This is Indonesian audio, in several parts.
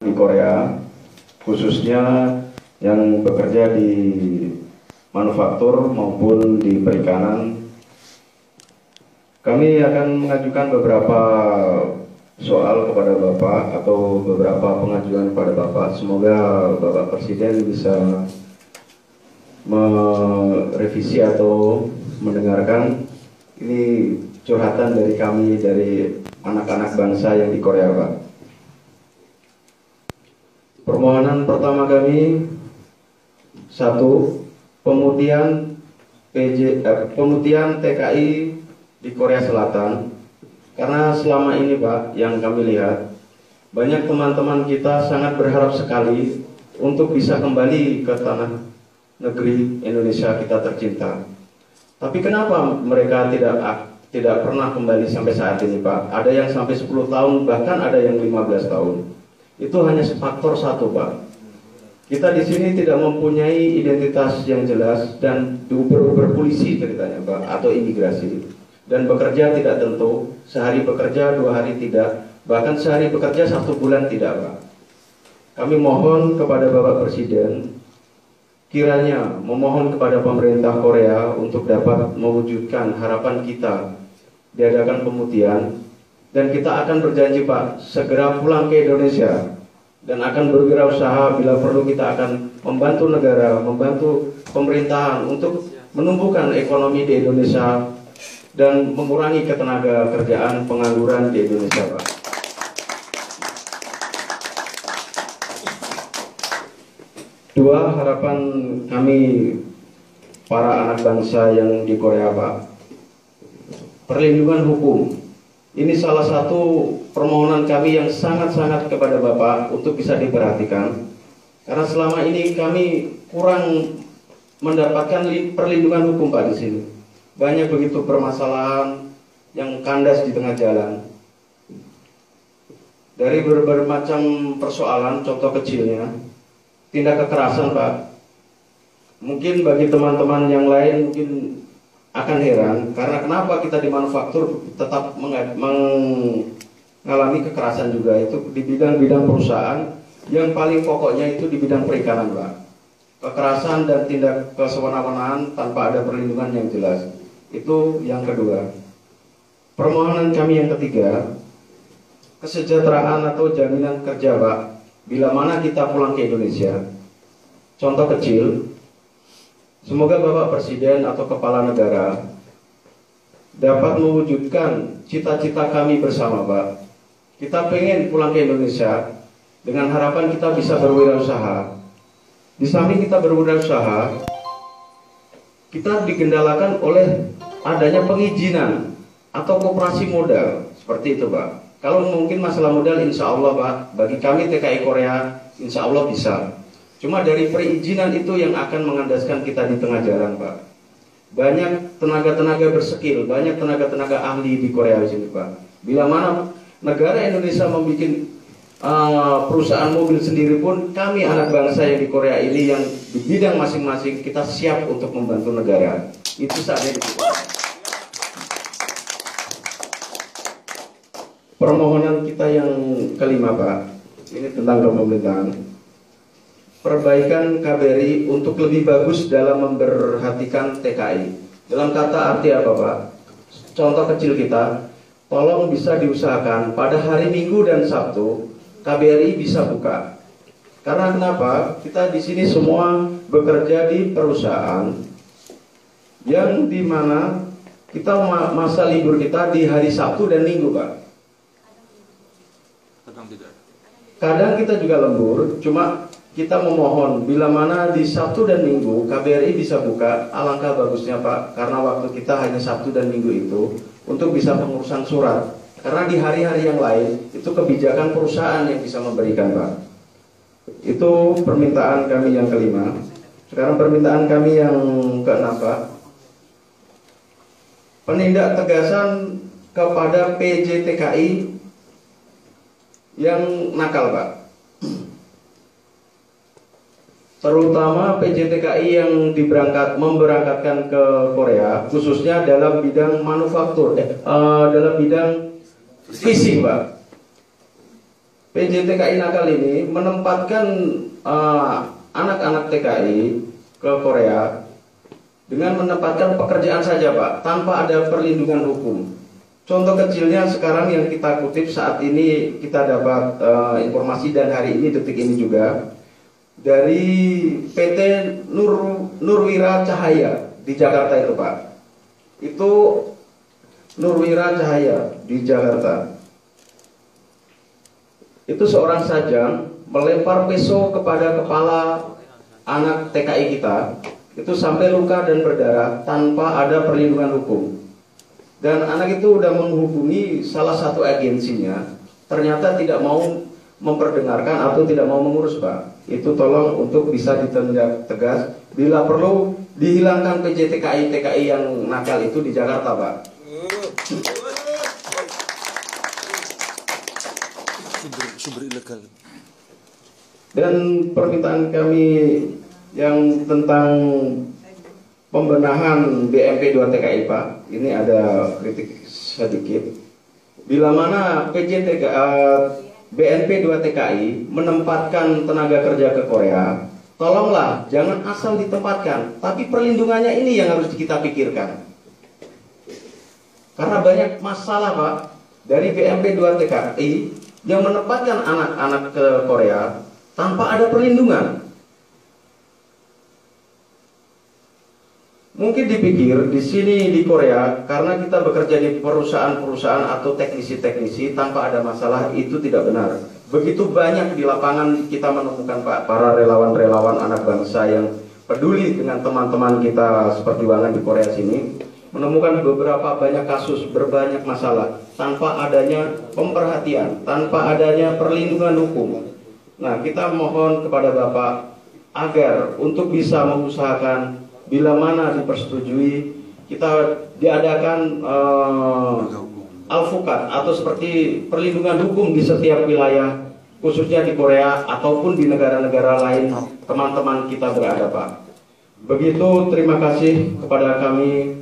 di Korea, khususnya yang bekerja di manufaktur maupun di perikanan. Kami akan mengajukan beberapa soal kepada Bapak atau beberapa pengajuan kepada Bapak. Semoga Bapak Presiden bisa merevisi atau mendengarkan. Ini curhatan dari kami, dari anak-anak bangsa yang di Korea, Pak. Permohonan pertama kami, satu, pemutihan TKI di Korea Selatan. Karena selama ini, Pak, yang kami lihat, banyak teman-teman kita sangat berharap sekali untuk bisa kembali ke tanah negeri Indonesia kita tercinta. Tapi kenapa mereka tidak pernah kembali sampai saat ini, Pak? Ada yang sampai 10 tahun, bahkan ada yang 15 tahun. Itu hanya faktor satu, Pak. Kita di sini tidak mempunyai identitas yang jelas dan diuber-uber polisi ceritanya, Pak, atau imigrasi. Dan bekerja tidak tentu, sehari bekerja, 2 hari tidak, bahkan sehari bekerja 1 bulan tidak, Pak. Kami mohon kepada Bapak Presiden, kiranya memohon kepada pemerintah Korea untuk dapat mewujudkan harapan kita, diadakan pemutihan, dan kita akan berjanji, Pak, segera pulang ke Indonesia dan akan berwirausaha. Bila perlu kita akan membantu negara, membantu pemerintahan untuk menumbuhkan ekonomi di Indonesia dan mengurangi ketenaga kerjaan pengangguran di Indonesia, Pak. Dua, harapan kami para anak bangsa yang di Korea, Pak, perlindungan hukum. Ini salah satu permohonan kami yang sangat-sangat kepada Bapak untuk bisa diperhatikan. Karena selama ini kami kurang mendapatkan perlindungan hukum, Pak, di sini. Banyak begitu permasalahan yang kandas di tengah jalan. Dari berbagai macam persoalan, contoh kecilnya, tindak kekerasan, Pak. Mungkin bagi teman-teman yang lain mungkin akan heran, karena kenapa kita di manufaktur tetap mengalami kekerasan juga, itu di bidang-bidang perusahaan yang paling pokoknya itu di bidang perikanan, Pak. Kekerasan dan tindak kesewenang-wenangan tanpa ada perlindungan yang jelas. Itu yang kedua. Permohonan kami yang ketiga, kesejahteraan atau jaminan kerja, Pak, bila mana kita pulang ke Indonesia. Contoh kecil, semoga Bapak Presiden atau Kepala Negara dapat mewujudkan cita-cita kami bersama, Pak. Kita pengen pulang ke Indonesia dengan harapan kita bisa berwirausaha. Di samping kita berwirausaha, kita digendalakan oleh adanya pengizinan atau koperasi modal, seperti itu, Pak. Kalau mungkin masalah modal, insya Allah, Pak, bagi kami TKI Korea, insya Allah bisa. Cuma dari perizinan itu yang akan mengandaskan kita di tengah jalan, Pak. Banyak tenaga-tenaga berskill, banyak tenaga-tenaga ahli di Korea di sini, Pak. Bila mana negara Indonesia membuat perusahaan mobil sendiri pun, kami anak bangsa yang di Korea ini yang di bidang masing-masing kita siap untuk membantu negara. Itu saatnya di permohonan kita yang kelima, Pak. Ini tentang pemerintahan. Perbaikan KBRI untuk lebih bagus dalam memperhatikan TKI. Dalam kata arti apa, Pak? Contoh kecil kita, tolong bisa diusahakan pada hari Minggu dan Sabtu KBRI bisa buka. Karena kenapa? Kita di sini semua bekerja di perusahaan yang dimana kita masa libur kita di hari Sabtu dan Minggu, Pak. Kadang kita juga lembur, cuma kita memohon bila mana di Sabtu dan Minggu KBRI bisa buka, alangkah bagusnya, Pak, karena waktu kita hanya Sabtu dan Minggu itu untuk bisa pengurusan surat. Karena di hari-hari yang lain itu kebijakan perusahaan yang bisa memberikan, Pak. Itu permintaan kami yang kelima. Sekarang permintaan kami yang keenam, Pak. Penindak tegasan kepada PJTKI yang nakal, Pak. Terutama PJTKI yang memberangkatkan ke Korea, khususnya dalam bidang manufaktur, dalam bidang fisik, Pak. PJTKI nakal ini menempatkan anak-anak TKI ke Korea dengan menempatkan pekerjaan saja Pak, tanpa ada perlindungan hukum. Contoh kecilnya sekarang yang kita kutip saat ini, kita dapat informasi dan hari ini, detik ini juga, dari PT Nurwira Cahaya di Jakarta itu Pak. Itu Nurwira Cahaya di Jakarta. Itu seorang sajam melempar pisau kepada kepala anak TKI kita, itu sampai luka dan berdarah tanpa ada perlindungan hukum. Dan anak itu sudah menghubungi salah satu agensinya, ternyata tidak mau memperdengarkan atau tidak mau mengurus Pak. Itu tolong untuk bisa ditindak tegas, bila perlu dihilangkan PJTKI yang nakal itu di Jakarta Pak. Sumber ilegal. Dan permintaan kami yang tentang pembenahan BMP 2 TKI Pak, ini ada kritik sedikit. Bila mana BNP 2 TKI menempatkan tenaga kerja ke Korea, tolonglah jangan asal ditempatkan, tapi perlindungannya ini yang harus kita pikirkan. Karena banyak masalah Pak dari BNP 2 TKI yang menempatkan anak-anak ke Korea tanpa ada perlindungan. Mungkin dipikir di sini di Korea karena kita bekerja di perusahaan-perusahaan atau teknisi-teknisi tanpa ada masalah, itu tidak benar. Begitu banyak di lapangan kita menemukan Pak, para relawan-relawan anak bangsa yang peduli dengan teman-teman kita seperjuangan di Korea sini, menemukan beberapa banyak kasus berbanyak masalah tanpa adanya pemperhatian, tanpa adanya perlindungan hukum. Nah, kita mohon kepada Bapak agar untuk bisa mengusahakan bila mana dipersetujui kita diadakan alfukat atau seperti perlindungan hukum di setiap wilayah, khususnya di Korea ataupun di negara-negara lain teman-teman kita berada Pak. Begitu, terima kasih kepada kami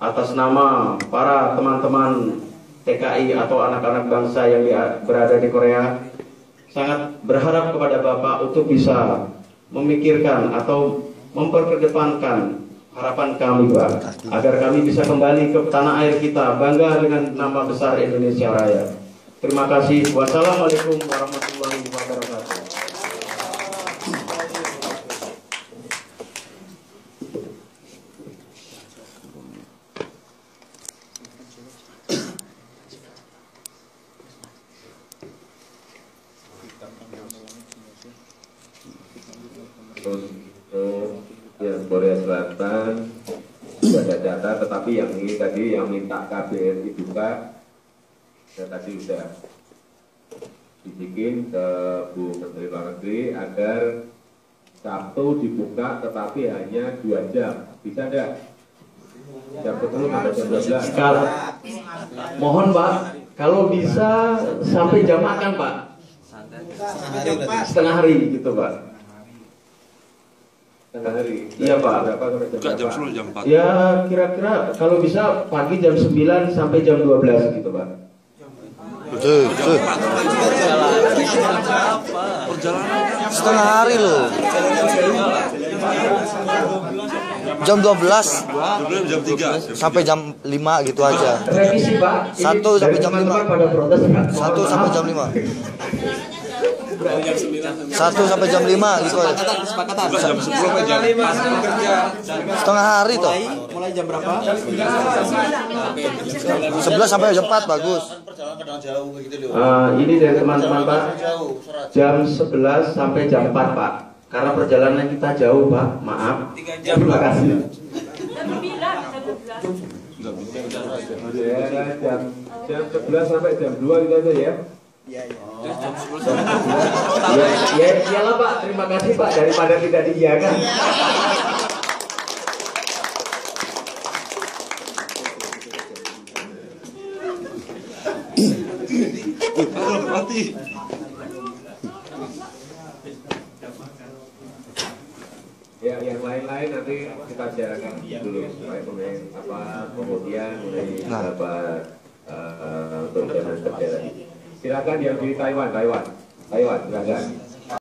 atas nama para teman-teman TKI atau anak-anak bangsa yang berada di Korea. Sangat berharap kepada Bapak untuk bisa memikirkan atau memperkedepankan harapan kami Pak, agar kami bisa kembali ke tanah air kita, bangga dengan nama besar Indonesia Raya. Terima kasih. Wassalamualaikum warahmatullahi wabarakatuh. Ya, Korea Selatan ada data, tetapi yang ini tadi yang minta KBRI buka, saya tadi sudah bikin ke Bu Menteri Luar Negeri agar Sabtu dibuka tetapi hanya 2 jam, bisa enggak? Jam 10 sampai jam 12. Mohon Pak, kalau bisa sampai jam makan Pak, setengah hari gitu Pak. Setengah hari. Iya Pak. Berapa sampai Buka jam berapa? 10 jam 4. Ya kira-kira kalau bisa pagi jam 9 sampai jam 12 gitu Pak. Perjalanan Setengah hari loh. Jam 12 jam 3. sampai jam 5 gitu aja. Revisi Pak. Ini 1 sampai dari jam 5. teman-teman pada protes Pak. 1 sampai jam 5. 1 sampai jam 5 gitu aja. Buka jam 10 sampai jam 4. Setengah hari toh. Mulai jam berapa? 11 sampai jam 4 bagus. Ini dari teman-teman Pak. Jam 11 sampai jam 4 Pak. Karena perjalanan kita jauh Pak. Maaf. Terima kasih. Jam 11 sampai jam 2 gitu aja ya. Ya, iyalah Pak. Terima kasih Pak, daripada tidak diiyakan. Mati. Ya, yang lain-lain nanti kita bicarakan dulu supaya kemudian mulai berapa untuk jalan kerja. Silakan yang di Taiwan, silakan.